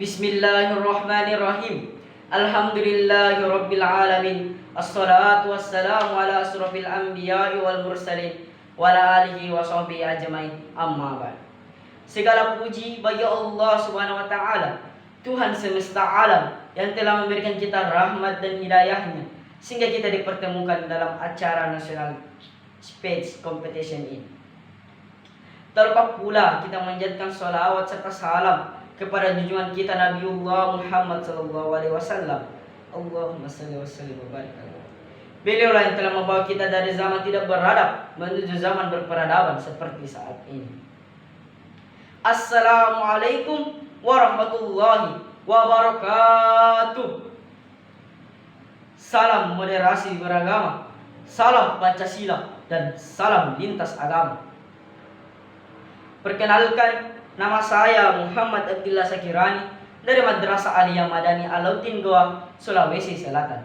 Bismillahirrahmanirrahim. Alhamdulillahirabbil alamin. Assalatu wassalamu ala asrofil anbiya'i wal mursalin wa ala alihi wa sahbihi ajmain. Amma ba'd. Segala puji bagi Allah Subhanahu wa taala, Tuhan semesta alam yang telah memberikan kita rahmat dan hidayahnya sehingga kita dipertemukan dalam acara National Speech Competition ini. Terlepas pula kita menjadikan salawat serta salam kepada junjungan kita Nabiullah Muhammad sallallahu alaihi wasallam. Allahumma shalli wa sallim wa barik alaihi. Beliaulah yang telah membawa kita dari zaman tidak beradab menuju zaman berperadaban seperti saat ini. Assalamualaikum warahmatullahi wabarakatuh. Salam moderasi beragama, salam Pancasila dan salam lintas agama. Perkenalkan, nama saya Muhammad Abdillah Sakirani dari Madrasah Aliyah Madani Alauddin Goa, Sulawesi Selatan.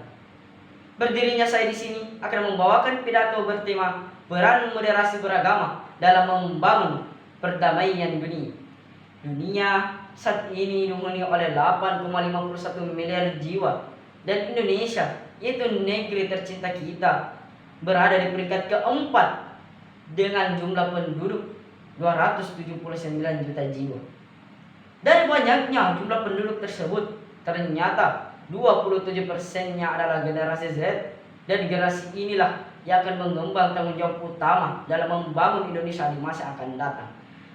Berdirinya saya di sini akan membawakan pidato bertema peran moderasi beragama dalam membangun perdamaian dunia. Dunia saat ini dihuni oleh 8,51 miliar jiwa dan Indonesia, yaitu negeri tercinta kita, berada di peringkat keempat dengan jumlah penduduk 279 juta jiwa. Dari banyaknya jumlah penduduk tersebut, ternyata 27%-nya adalah generasi Z, dan generasi inilah yang akan mengemban tanggung jawab utama dalam membangun Indonesia di masa akan datang.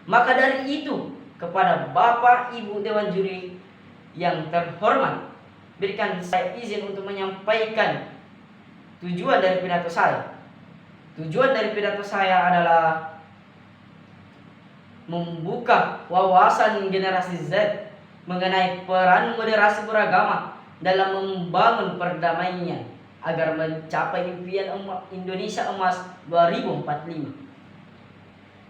Maka dari itu, kepada Bapak Ibu Dewan Juri yang terhormat, berikan saya izin untuk menyampaikan tujuan dari pidato saya. Tujuan dari pidato saya adalah membuka wawasan generasi Z mengenai peran moderasi beragama dalam membangun perdamaian agar mencapai impian Indonesia Emas 2045.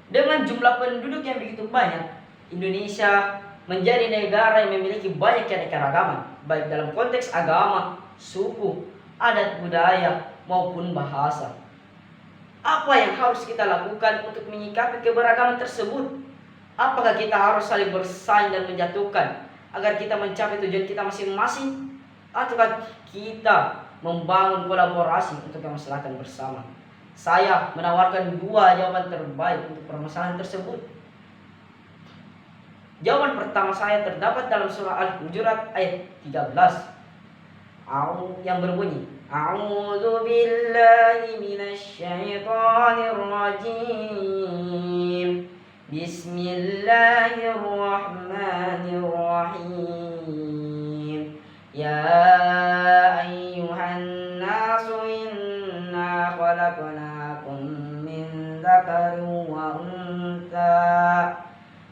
Dengan jumlah penduduk yang begitu banyak, Indonesia menjadi negara yang memiliki banyak keanekaragaman, baik dalam konteks agama, suku, adat budaya, maupun bahasa. Apa yang harus kita lakukan untuk menyikapi keberagaman tersebut? Apakah kita harus saling bersaing dan menjatuhkan agar kita mencapai tujuan kita masing-masing? Ataukah kita membangun kolaborasi untuk kemaslahatan bersama? Saya menawarkan dua jawaban terbaik untuk permasalahan tersebut. Jawaban pertama saya terdapat dalam surah Al-Hujurat ayat 13 yang berbunyi, A'udzu billahi minasy syaithanir rajim. Bismillahirrahmanirrahim. Ya ayyuhan nasu inna khalaqnakum min dzakarin wa untha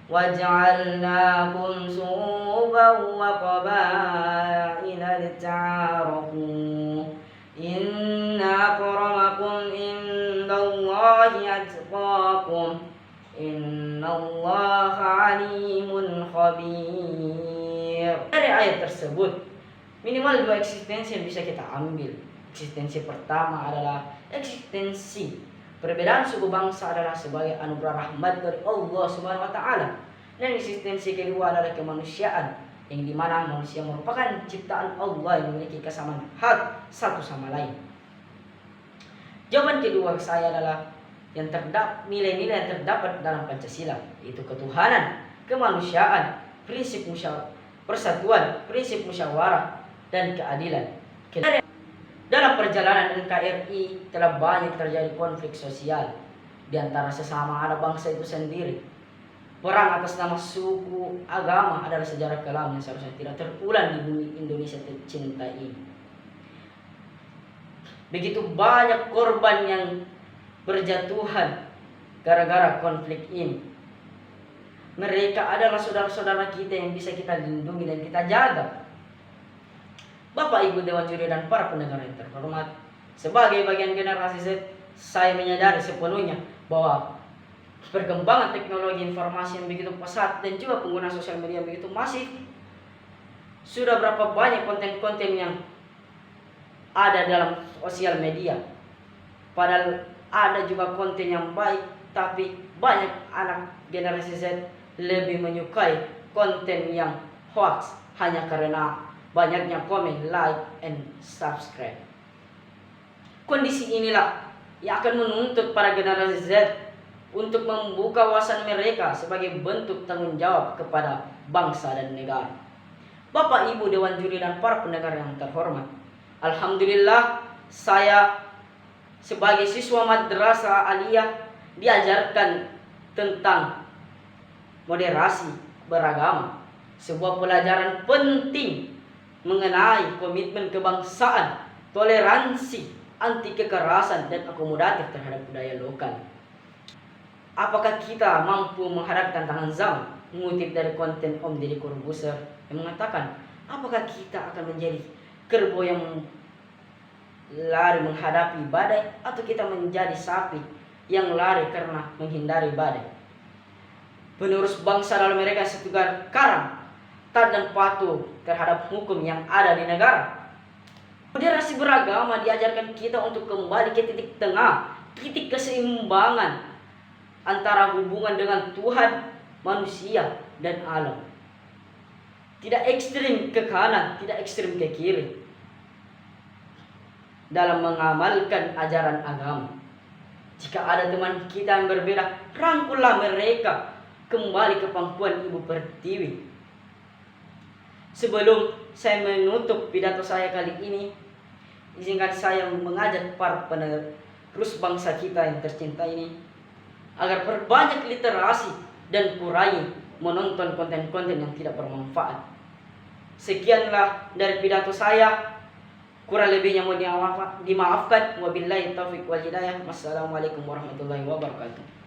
waj'alnakum syu'uban wa qabaila lita'arafu. Inna akramakum indallahi atqakum. Innallaha alimun khabir. Dari ayat tersebut, minimal dua eksistensi yang bisa kita ambil. Eksistensi pertama adalah eksistensi perbedaan suku bangsa adalah sebagai anugerah rahmat dari Allah Subhanahu wa taala. Dan eksistensi kedua adalah kemanusiaan, yang dimana manusia merupakan ciptaan Allah yang memiliki kesamaan hak satu sama lain. Jawaban kedua saya adalah yang terdapat nilai-nilai yang terdapat dalam Pancasila, yaitu ketuhanan, kemanusiaan, prinsip persatuan, prinsip musyawarah, dan keadilan. Dalam perjalanan NKRI telah banyak terjadi konflik sosial di antara sesama anak bangsa itu sendiri. Perang atas nama suku, agama adalah sejarah kelam yang seharusnya tidak terulang di bumi Indonesia tercinta ini. Begitu banyak korban yang berjatuhan gara-gara konflik ini. Mereka adalah saudara-saudara kita yang bisa kita lindungi dan kita jaga. Bapak Ibu Dewan Juri dan para pendengar yang terhormat, sebagai bagian generasi Z, saya menyadari sepenuhnya bahwa perkembangan teknologi informasi yang begitu pesat dan juga penggunaan sosial media yang begitu masif, sudah berapa banyak konten-konten yang ada dalam sosial media. Padahal ada juga konten yang baik, tapi banyak anak generasi Z lebih menyukai konten yang hoax, hanya karena banyaknya komen, like, and subscribe. Kondisi inilah yang akan menuntut para generasi Z untuk membuka wawasan mereka sebagai bentuk tanggung jawab kepada bangsa dan negara. Bapak, Ibu, Dewan Juri, dan para pendengar yang terhormat, alhamdulillah saya sebagai siswa Madrasah Aliyah diajarkan tentang moderasi beragama, sebuah pelajaran penting mengenai komitmen kebangsaan, toleransi, anti kekerasan, dan akomodatif terhadap budaya lokal. Apakah kita mampu menghadapi tantangan zaman? Mengutip dari konten Om Deddy Corbuzier yang mengatakan, apakah kita akan menjadi kerbau yang lari menghadapi badai, atau kita menjadi sapi yang lari karena menghindari badai? Penerus bangsa lalu mereka setukar karam, taat dan patuh terhadap hukum yang ada di negara. Moderasi beragama diajarkan kita untuk kembali ke titik tengah, titik keseimbangan antara hubungan dengan Tuhan, manusia, dan alam. Tidak ekstrim ke kanan, tidak ekstrim ke kiri dalam mengamalkan ajaran agama. Jika ada teman kita yang berbeda, rangkullah mereka kembali ke pangkuan Ibu Pertiwi. Sebelum saya menutup pidato saya kali ini, izinkan saya mengajak para penerus bangsa kita yang tercinta ini agar perbanyak literasi dan kurangi menonton konten-konten yang tidak bermanfaat. Sekianlah dari pidato saya. Kurang lebihnya mohon dimaafkan. Wabillahi taufiq wal hidayah. Wassalamualaikum warahmatullahi wabarakatuh.